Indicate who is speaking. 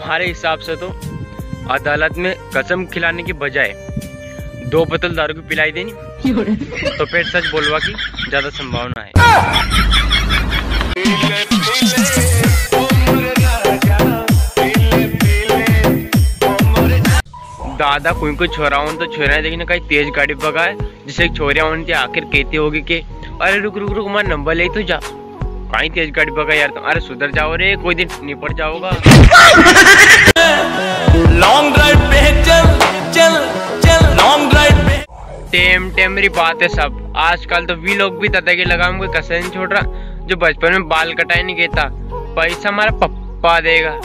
Speaker 1: हमारे हिसाब से तो अदालत में कसम खिलाने की बजाय 2 बोतल दारू की पिलाई देनी तो फिर सच बोलवा की ज्यादा संभावना है। दादा कोई को छोरा तो छोरा देखने कहीं तेज गाड़ी भगाए जिसे छोरिया होने आखिर कहती होगी कि अरे रुक रुक रुक हमारा नंबर ले तो जा, कहीं तेज गाड़ी भगा यार तुम, अरे सुधर जाओ रे कोई दिन निपट जाओगा।
Speaker 2: लॉन्ग ड्राइव पे चल चल चल लॉन्ग ड्राइव पे।
Speaker 1: टेम मेरी बात है सब, आजकल तो वी लोग भी दादा के लगाम कोई कसर नहीं छोड़ रहा। जो बचपन में बाल कटाई नहीं कहता पैसा हमारा पप्पा देगा।